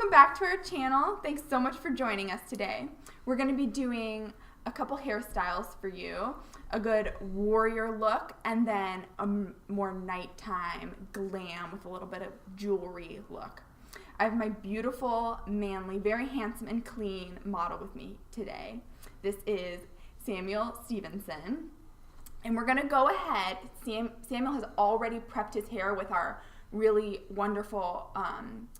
welcome back to our channel. Thanks so much for joining us today. We're going to be doing a couple hairstyles for you, a good warrior look, and then a more nighttime glam with a little bit of jewelry look. I have my beautiful, manly, very handsome and clean model with me today. This is Samuel Stevenson. And we're going to go ahead, Samuel has already prepped his hair with our really wonderful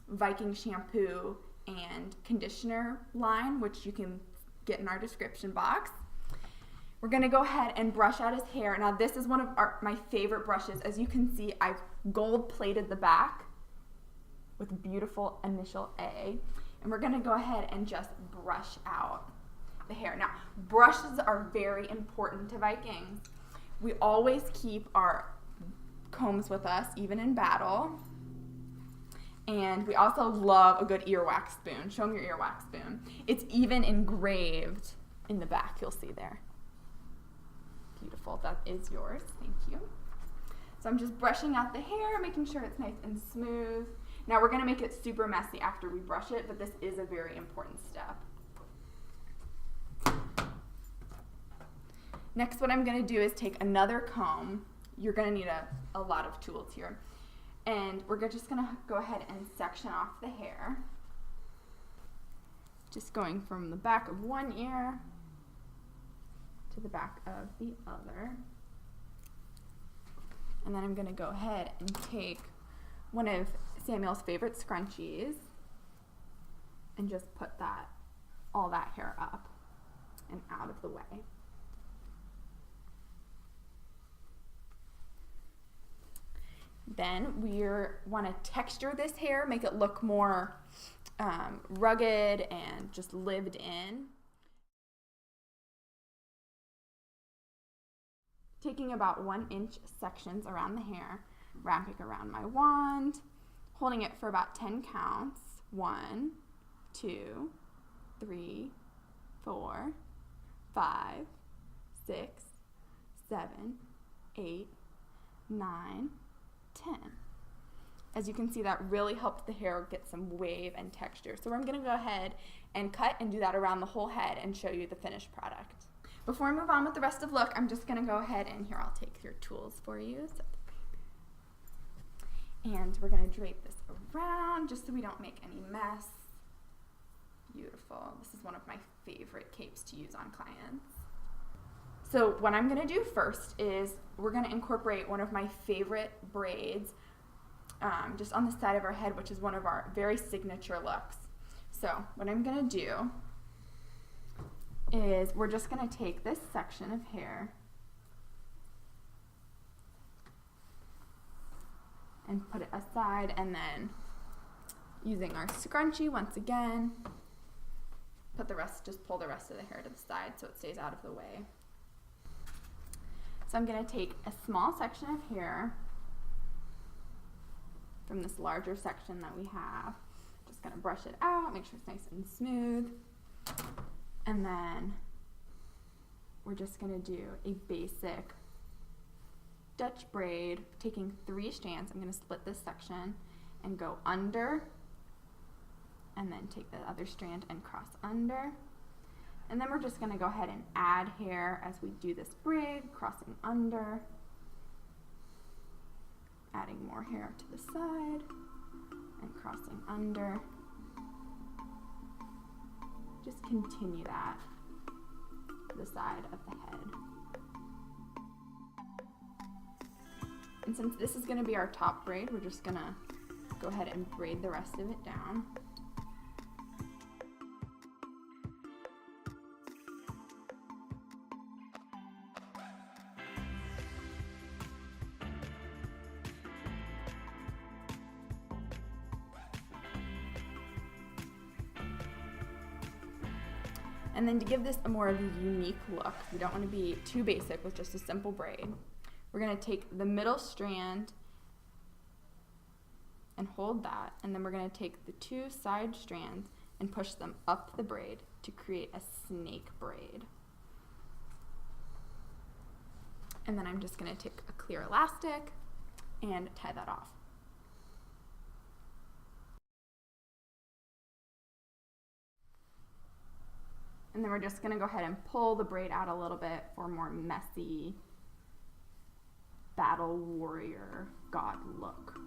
Viking shampoo and conditioner line, which you can get in our description box. We're going to go ahead and brush out his hair. Now this is one of my favorite brushes. As you can see, I've gold plated the back with beautiful initial A. And we're going to go ahead and just brush out the hair. Now brushes are very important to Vikings. We always keep our combs with us, even in battle. And we also love a good earwax spoon. Show them your earwax spoon. It's even engraved in the back, you'll see there. Beautiful, that is yours, thank you. So I'm just brushing out the hair, making sure it's nice and smooth. Now we're gonna make it super messy after we brush it, but this is a very important step. Next, what I'm going to do is take another comb. You're going to need a lot of tools here. And we're just going to go ahead and section off the hair. Just going from the back of one ear to the back of the other. And then I'm going to go ahead and take one of Samuel's favorite scrunchies and just put all that hair up and out of the way. Then we want to texture this hair, make it look more rugged and just lived in. Taking about 1-inch sections around the hair, wrapping around my wand, holding it for about 10 counts. 1, 2, 3, 4, 5, 6, 7, 8, 9, 10. As you can see, that really helped the hair get some wave and texture. So I'm going to go ahead and cut and do that around the whole head and show you the finished product. Before I move on with the rest of the look, I'm just going to go ahead and here I'll take your tools for you. And we're going to drape this around just so we don't make any mess. Beautiful. This is one of my favorite capes to use on clients. So what I'm going to do first is we're going to incorporate one of my favorite braids just on the side of our head, which is one of our very signature looks. So what I'm going to do is we're just going to take this section of hair and put it aside, and then using our scrunchie once again, just pull the rest of the hair to the side so it stays out of the way. So I'm going to take a small section of hair from this larger section that we have. Just going to brush it out, make sure it's nice and smooth. And then we're just going to do a basic Dutch braid, taking 3 strands. I'm going to split this section and go under, and then take the other strand and cross under. And then we're just going to go ahead and add hair as we do this braid, crossing under, adding more hair to the side, and crossing under. Just continue that to the side of the head. And since this is going to be our top braid, we're just going to go ahead and braid the rest of it down. And then to give this a more of a unique look, we don't want to be too basic with just a simple braid. We're going to take the middle strand and hold that, and then we're going to take the 2 side strands and push them up the braid to create a snake braid. And then I'm just going to take a clear elastic and tie that off. And then we're just gonna go ahead and pull the braid out a little bit for a more messy battle warrior god look.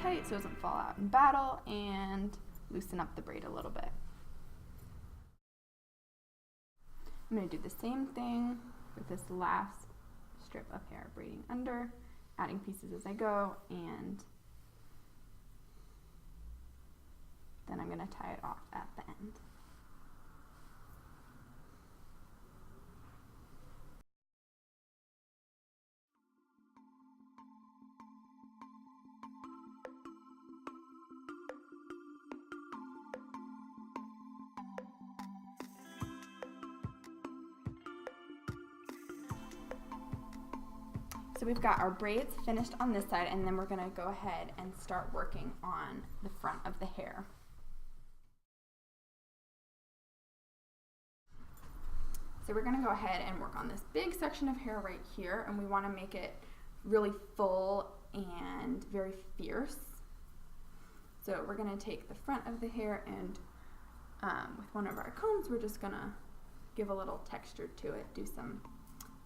Tight so it doesn't fall out in battle, and loosen up the braid a little bit. I'm going to do the same thing with this last strip of hair, braiding under, adding pieces as I go, and then I'm going to tie it off at the end. So we've got our braids finished on this side, and then we're going to go ahead and start working on the front of the hair. So we're going to go ahead and work on this big section of hair right here, and we want to make it really full and very fierce. So we're going to take the front of the hair, and with one of our combs, we're just going to give a little texture to it, do some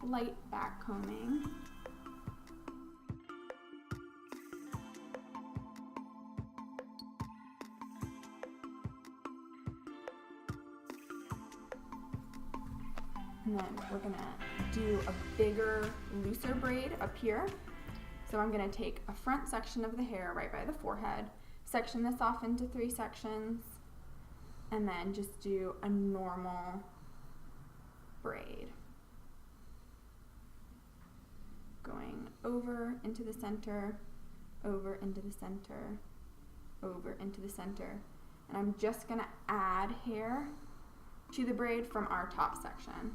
light back combing. And then we're gonna do a bigger, looser braid up here. So I'm gonna take a front section of the hair right by the forehead, section this off into 3 sections, and then just do a normal braid. Going over into the center, over into the center, over into the center. And I'm just gonna add hair to the braid from our top section.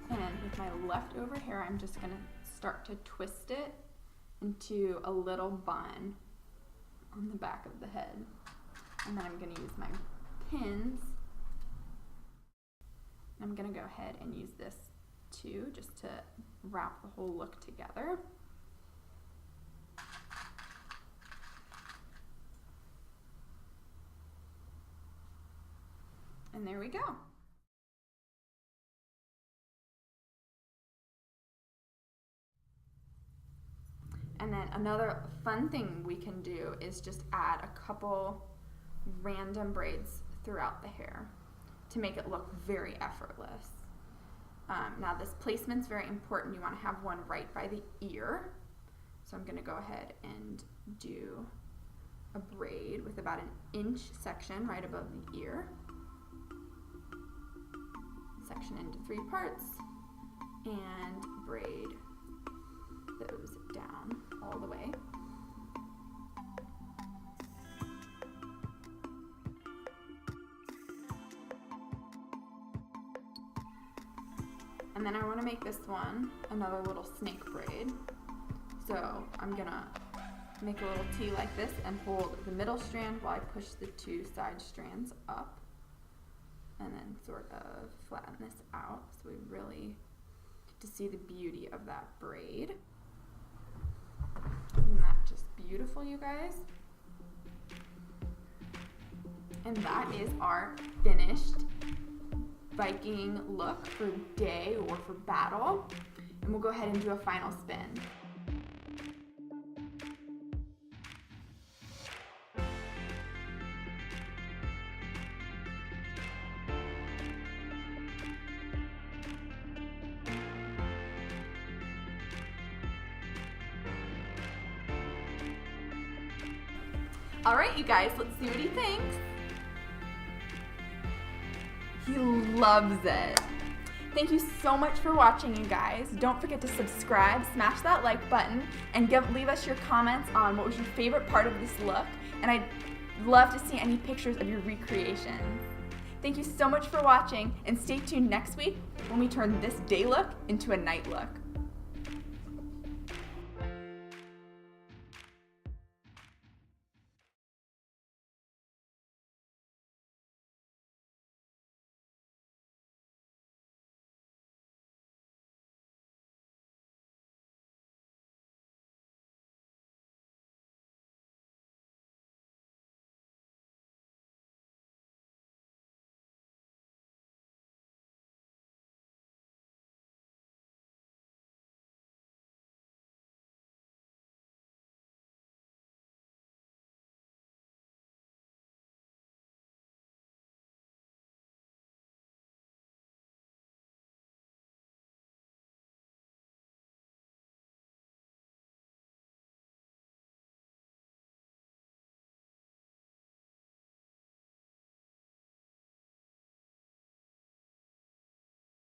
And with my leftover hair, I'm just going to start to twist it into a little bun on the back of the head. And then I'm going to use my pins. I'm going to go ahead and use this too, just to wrap the whole look together. And there we go. And then another fun thing we can do is just add a couple random braids throughout the hair to make it look very effortless. Now this placement's very important. You want to have one right by the ear. So I'm going to go ahead and do a braid with about an inch section right above the ear. Section into 3 parts and braid those down all the way. And then I want to make this one another little snake braid. So I'm gonna make a little T like this and hold the middle strand while I push the 2 side strands up, and then sort of flatten this out so we really get to see the beauty of that braid. beautiful, you guys? And that is our finished Viking look for day or for battle. And we'll go ahead and do a final spin. All right, you guys, let's see what he thinks. He loves it. Thank you so much for watching, you guys. Don't forget to subscribe, smash that like button, and leave us your comments on what was your favorite part of this look. And I'd love to see any pictures of your recreations. Thank you so much for watching, and stay tuned next week when we turn this day look into a night look.